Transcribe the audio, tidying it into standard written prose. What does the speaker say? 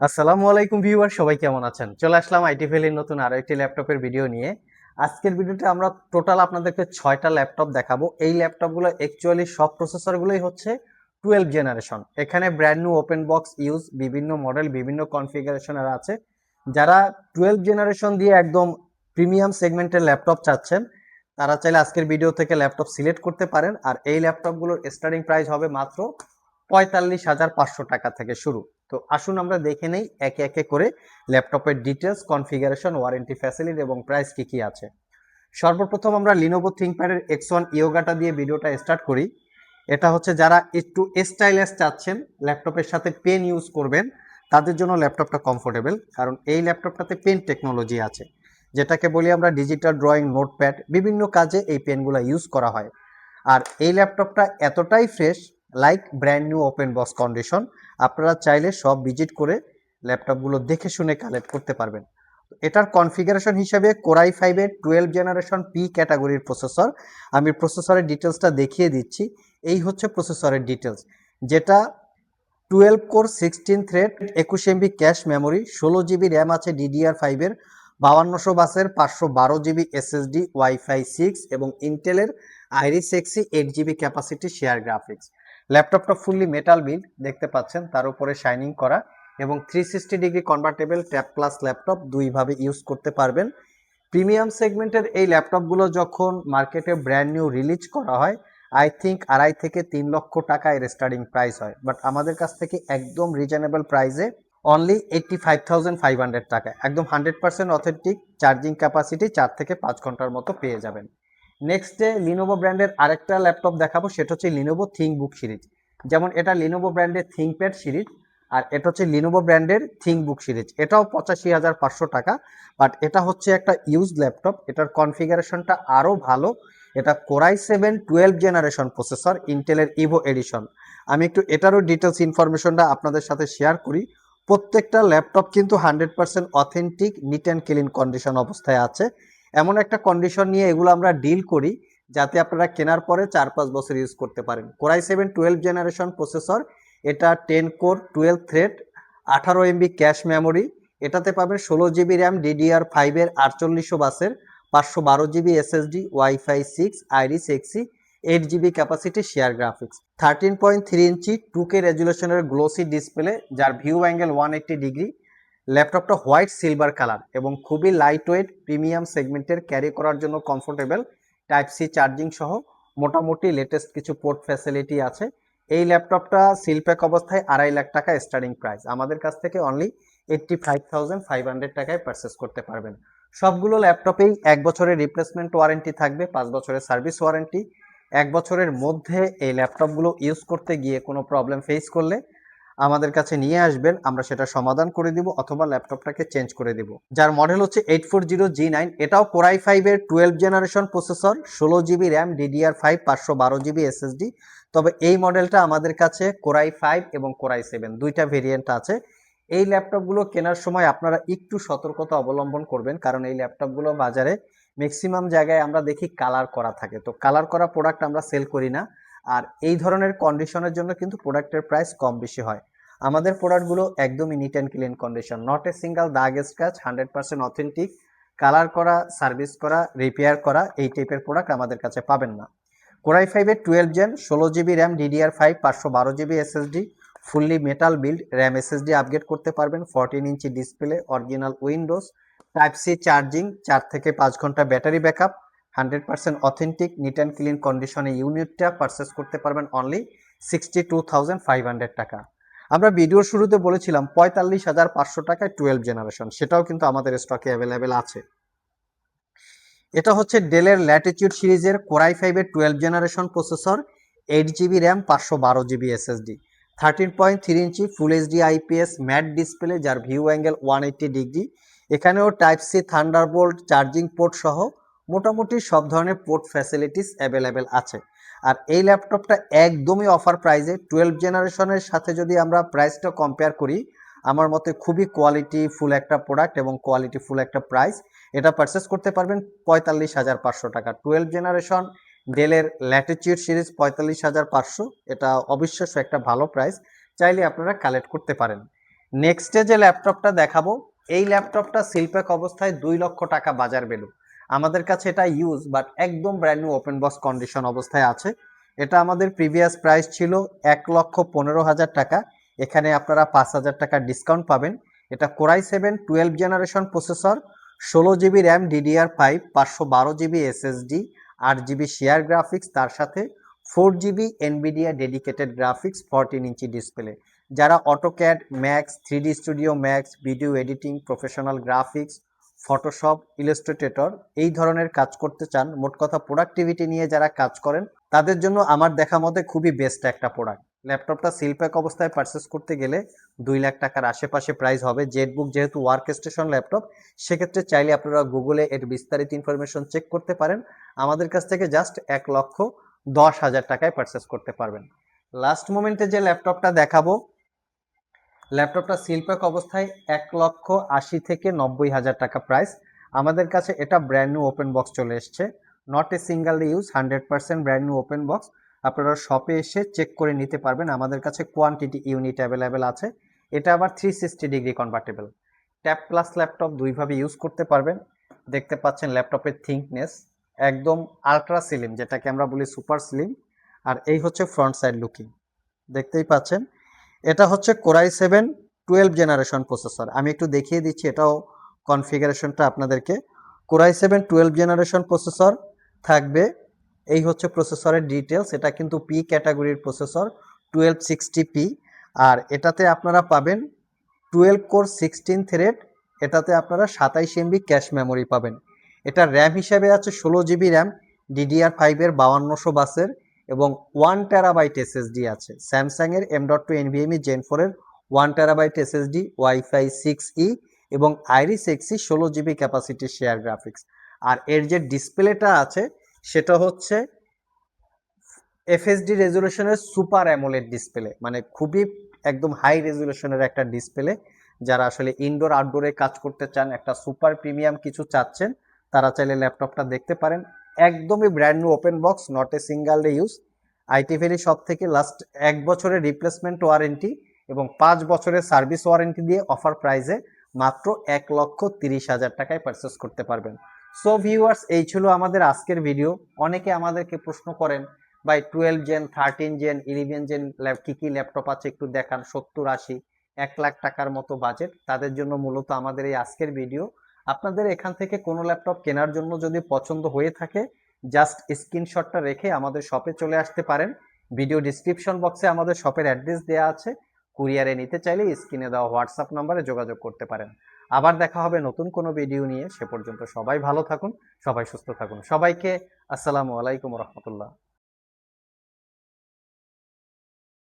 আসসালামু আলাইকুম ভিউয়ার, সবাই কেমন আছেন? চলে আসলাম আইটি ভ্যালির নতুন আরো একটি ল্যাপটপের ভিডিও নিয়ে। আজকের ভিডিওতে আমরা টোটাল আপনাদেরকে 6টা ল্যাপটপ দেখাবো। এই ল্যাপটপগুলো অ্যাকচুয়ালি সব প্রসেসরগুলোই হচ্ছে 12 জেনারেশন। এখানে brand new open box use, বিভিন্ন মডেল বিভিন্ন কনফিগারেশনের আছে। যারা 12 জেনারেশন দিয়ে একদম প্রিমিয়াম সেগমেন্টের ল্যাপটপ চাচ্ছেন, তারা চাইলে আজকের ভিডিও থেকে ল্যাপটপ সিলেক্ট করতে পারেন। আর এই ল্যাপটপগুলোর স্টার্টিং প্রাইস হবে মাত্র 45,500 টাকা থেকে শুরু। তো আসুন আমরা দেখে নেই একে একে করে ল্যাপটপের ডিটেলস, কনফিগারেশন, ওয়ারেন্টি ফ্যাসিলিটি এবং প্রাইস কি কি আছে। সর্বপ্রথম আমরা লিনোভো থিংকপ্যাডের X1 ইয়োগাটা দিয়ে ভিডিওটা স্টার্ট করি। এটা হচ্ছে যারা একটু স্টাইলিশ চাচ্ছেন, ল্যাপটপের সাথে পেন ইউজ করবেন, তাদের জন্য ল্যাপটপটা কমফোর্টেবল, কারণ এই ল্যাপটপটাতে পেন টেকনোলজি আছে, যেটাকে বলি আমরা ডিজিটাল ড্রয়িং, নোটপ্যাড, বিভিন্ন কাজে এই পেনগুলো ইউজ করা হয়। আর এই ল্যাপটপটা এতটাই fresh, like brand new open box condition. আপনারা চাইলে সব ভিজিট করে ল্যাপটপগুলো দেখে শুনে কালেক্ট করতে পারবেন। এটার কনফিগারেশন হিসাবে কোরাই 5-এর 12 জেনারেশন পি ক্যাটাগরির প্রসেসর। আমি প্রসেসরের ডিটেলসটা দেখিয়ে দিচ্ছি। এই হচ্ছে প্রসেসরের ডিটেলস, যেটা 12 core 16 thread, 21 MB cache memory, 16 GB RAM আছে DDR5-এর, 5200 বাসের, 512 GB SSD, ওয়াইফাই 6 এবং ইন্টেলের Iris Xe 8 GB capacity share graphics. ল্যাপটপটা ফুললি মেটাল বিল্ড দেখতে পাচ্ছেন, তার উপরে শাইনিং করা এবং 360 degree convertible tab plus laptop, দুইভাবে ইউজ করতে পারবেন। প্রিমিয়াম সেগমেন্টের এই ল্যাপটপগুলো যখন মার্কেটে ব্র্যান্ড নিউ রিলিজ করা হয়, আই থিঙ্ক 2.5 থেকে 3 লক্ষ টাকা এর স্টার্টিং প্রাইস হয়, বাট আমাদের কাছ থেকে একদম রিজনেবল প্রাইসে অনলি 85,500 টাকা একদম 100% অথেন্টিক, চার্জিং ক্যাপাসিটি 4 থেকে 5 ঘন্টার মতো পেয়ে যাবেন। নেক্সট ডে লিনোভো ব্র্যান্ডের আরেকটা ল্যাপটপ দেখাবো, সেটা হচ্ছে লিনোভো থিংকবুক সিরিজ। যেমন এটা লিনোভো ব্র্যান্ডের থিংকপ্যাড সিরিজ, আর এটা হচ্ছে লিনোভো ব্র্যান্ডের থিংকবুক সিরিজ। এটাও 85,500 টাকা, বাট এটা হচ্ছে একটা ইউজ ল্যাপটপ। এটার কনফিগারেশনটা আরও ভালো। এটা কোরাই 7 12 জেনারেশন প্রসেসর, ইন্টেলের ইভো এডিশন। আমি একটু এটারও ডিটেলস ইনফরমেশনটা আপনাদের সাথে শেয়ার করি। প্রত্যেকটা ল্যাপটপ কিন্তু 100% authentic, neat and clean condition অবস্থায় আছে। এমন একটা কন্ডিশন নিয়ে এগুলো আমরা ডিল করি যাতে আপনারা কেনার পরে 4-5 বছর ইউজ করতে পারেন। কোরাই 7 12 জেনারেশন প্রসেসর, এটা 10 core 12 thread, 18 MB cache memory. এটাতে পাবেন 16 GB র্যাম DDR5-এর 4800 বাসের, 512 GB SSD, wifi 6, iris Xe, 8 GB capacity share graphics, 13.3 ইঞ্চি 2K রেজুলেশনের গ্লোসি ডিসপ্লে, যার ভিউ অ্যাঙ্গেল 180 ডিগ্রি। ল্যাপটপটা হোয়াইট সিলভার কালার এবং খুবই লাইট ওয়েট, প্রিমিয়াম সেগমেন্টের, carry করার জন্য কমফোর্টেবল, টাইপ সি চার্জিং সহ মোটামুটি লেটেস্ট কিছু পোর্ট ফ্যাসিলিটি আছে। এই ল্যাপটপটা সিলপ্যাক অবস্থায় 2.5 লাখ টাকা স্টার্টিং প্রাইস, আমাদের কাছ থেকে অনলি 85,500 টাকায় পারচেস করতে পারবেন। সবগুলো ল্যাপটপেই 1 বছরের রিপ্লেসমেন্ট ওয়ারেন্টি থাকবে, 5 বছরের সার্ভিস ওয়ারেন্টি। 1 বছরের মধ্যে এই ল্যাপটপগুলো ইউজ করতে গিয়ে কোনো প্রবলেম ফেস করলে আমাদের কাছে নিয়ে আসবেন, আমরা সেটা সমাধান করে দিব অথবা ল্যাপটপটাকে চেঞ্জ করে দিব। যার মডেল হচ্ছে 840G9। এটাও কোরাই 5-এর 12 generation processor, 16 GB RAM DDR5, 512 GB SSD। তবে এই মডেলটা আমাদের কাছে কোরাই 5 এবং কোরাই 7 দুইটা ভেরিয়েন্ট আছে। এই ল্যাপটপগুলো কেনার সময় আপনারা একটু সতর্কতা অবলম্বন করবেন, কারণ এই ল্যাপটপগুলো বাজারে ম্যাক্সিমাম জায়গায় আমরা দেখি কালার করা থাকে, তো কালার করা প্রোডাক্ট আমরা সেল করি না। আর এই ধরনের কন্ডিশনের জন্য কিন্তু প্রোডাক্টের প্রাইস কম বেশি হয়। আমাদের প্রোডাক্টগুলো একদমই neat and clean condition, not a single দাগ স্ক্র্যাচ, 100% অথেন্টিক, কালার করা, সার্ভিস করা, রিপেয়ার করা, এই টাইপের প্রোডাক্ট আমাদের কাছে পাবেন না। কোরাই 5-এর 12 Gen, 16 GB RAM DDR5, 512 GB SSD, fully metal build, RAM SSD upgrade করতে পারবেন, 14 inch display, original Windows, type C charging, 4 থেকে 5 ঘন্টা battery backup, 100% authentic, neat and clean কন্ডিশনে ইউনিটটা পারচেস করতে পারবেন অনলি 62,500 টাকা। আমরা ভিডিওর শুরুতে বলেছিলাম 45,500 টাকায় 12 জেনারেশন, সেটাও কিন্তু আমাদের স্টকে অ্যাভেলেবেল আছে। এটা হচ্ছে ডেলের ল্যাটিটিউড সিরিজের কোরাই 5-এর 12 generation processor, 8 GB RAM, 512 GB SSD, 13.3 inch full HD IPS matte display, যার ভিউ অ্যাঙ্গেল 180 ডিগ্রি। এখানেও type C, Thunderbolt, charging port সহ মোটামুটি সব ধরনের পোর্ট ফ্যাসিলিটিস অ্যাভেলেবেল আছে। আর এই ল্যাপটপটা একদমই অফার প্রাইসে, 12 জেনারেশনের সাথে যদি আমরা প্রাইসটা কম্পেয়ার করি, আমার মতে খুবই কোয়ালিটি ফুল একটা প্রোডাক্ট এবং কোয়ালিটি ফুল একটা প্রাইস। এটা পারচেস করতে পারবেন 45,500 টাকা। 12 জেনারেশন ডেলের ল্যাটিটিউড সিরিজ 45,500, এটা অবিশ্বাস্য একটা ভালো প্রাইস, চাইলে আপনারা কালেক্ট করতে পারেন। নেক্সটে যে ল্যাপটপটা দেখাবো, এই ল্যাপটপটা সিলপ্যাক অবস্থায় 2 লক্ষ টাকা বাজার ভ্যালু। আমাদের কাছে এটা ইউজ বাট একদম brand new open box condition অবস্থায় আছে। এটা আমাদের প্রিভিয়াস প্রাইস ছিল 1,15,000 টাকা। এখানে আপনারা 5,000 টাকা ডিসকাউন্ট পাবেন। এটা Core i 7 12 generation processor, 16 GB RAM DDR5, 512 GB SSD, 8 GB share graphics, তার সাথে 4 GB Nvidia dedicated graphics, 14 inch display. যারা AutoCAD, max, 3D studio max, video editing, professional graphics, Photoshop, Illustrator এই ধরনের কাজ করতে চান, মোট কথা প্রোডাক্টিভিটি নিয়ে যারা কাজ করেন, তাদের জন্য আমার দেখা মতে খুবই বেস্ট একটা প্রোডাক্ট। ল্যাপটপটা সিলপ্যাক অবস্থায় পারচেস করতে গেলে 2 লাখ টাকার আশেপাশে প্রাইস হবে। জেটবুক যেহেতু ওয়ার্ক স্টেশন ল্যাপটপ, সেক্ষেত্রে চাইলে আপনারা গুগলে এর বিস্তারিত ইনফরমেশন চেক করতে পারেন। আমাদের কাছ থেকে জাস্ট 1,10,000 টাকায় পারচেস করতে পারবেন। লাস্ট মোমেন্টে যে ল্যাপটপটা দেখাবো, ল্যাপটপটা সিলপ্যাক অবস্থায় 1,80,000 থেকে 90,000 টাকা প্রাইস। আমাদের কাছে এটা ব্র্যান্ড নিউ ওপেন বক্স চলে এসছে, not a single use, 100% brand new open box. আপনারা শপে এসে চেক করে নিতে পারবেন। আমাদের কাছে কোয়ান্টিটি ইউনিট অ্যাভেলেবেল আছে। এটা আবার 360 degree convertible. Tab plus laptop দুইভাবে ইউজ করতে পারবেন। দেখতে পাচ্ছেন ল্যাপটপের থিকনেস একদম আলট্রা স্লিম, যেটাকে আমরা বলি সুপার স্লিম। আর এই হচ্ছে ফ্রন্ট সাইড লুকিং, দেখতেই পাচ্ছেন। এটা হচ্ছে কোরাই 7 12 জেনারেশন প্রসেসর। আমি একটু দেখিয়ে দিচ্ছি এটাও কনফিগারেশনটা আপনাদেরকে। কোরাই 7 12 জেনারেশন প্রসেসর থাকবে। এই হচ্ছে প্রসেসরের ডিটেলস। এটা কিন্তু পি ক্যাটাগরির প্রসেসর, 1260p। আর এটাতে আপনারা পাবেন 12 কোর 16 থ্রেড। এটাতে আপনারা 27 MB ক্যাশ মেমোরি পাবেন। এটা র্যাম হিসাবে আছে 16 জিবি র্যাম DDR5 এর 5200 বাসের, এবং 1 TB SSD আছে। স্যামসাংয়ের M.2 NVMe Gen 4 এর 1 TB SSD, ওয়াইফাই 6E এবং Iris Xe 16 GB capacity share graphics. আর এর যে ডিসপ্লেটা আছে সেটা হচ্ছে FHD রেজুলেশনের সুপার অ্যামোলেড ডিসপ্লে, মানে খুবই একদম হাই রেজুলেশনের একটা ডিসপ্লে। যারা আসলে ইনডোর আউটডোরে কাজ করতে চান, একটা সুপার প্রিমিয়াম কিছু চাচ্ছেন, তারা চাইলে ল্যাপটপটা দেখতে পারেন। একদমই brand new open box, not a single day use. IT valley সব থেকে লাস্ট 1 বছরের রিপ্লেসমেন্ট ওয়ারেন্টি এবং 5 বছরের সার্ভিস ওয়ারেন্টি দিয়ে অফার প্রাইসে মাত্র 1,30,000 টাকায় পারচেস করতে পারবেন। সো ভিউয়ার্স, এই ছিল আমাদের আজকের ভিডিও। অনেকে আমাদেরকে প্রশ্ন করেন, ভাই 12 জেন, 13 জেন, 11 জেন কি কি ল্যাপটপ আছে একটু দেখান, 70-80 1 লাখ টাকার মতো বাজেট। তাদের জন্য মূলত আমাদের এই আজকের ভিডিও। আপনাদের এখান থেকে কোনো ল্যাপটপ কেনার জন্য যদি পছন্দ হয়ে থাকে, জাস্ট স্ক্রিনশটটা রেখে আমাদের শপে চলে আসতে পারেন। ভিডিও ডিসক্রিপশন বক্সে আমাদের শপের অ্যাড্রেস দেওয়া আছে। কুরিয়ারে নিতে চাইলে স্ক্রিনে দেওয়া হোয়াটসঅ্যাপ নাম্বারে যোগাযোগ করতে পারেন। আবার দেখা হবে নতুন কোনো ভিডিও নিয়ে। সে পর্যন্ত সবাই ভালো থাকুন, সবাই সুস্থ থাকুন। সবাইকে আসসালামু আলাইকুম রহমতুল্লাহ।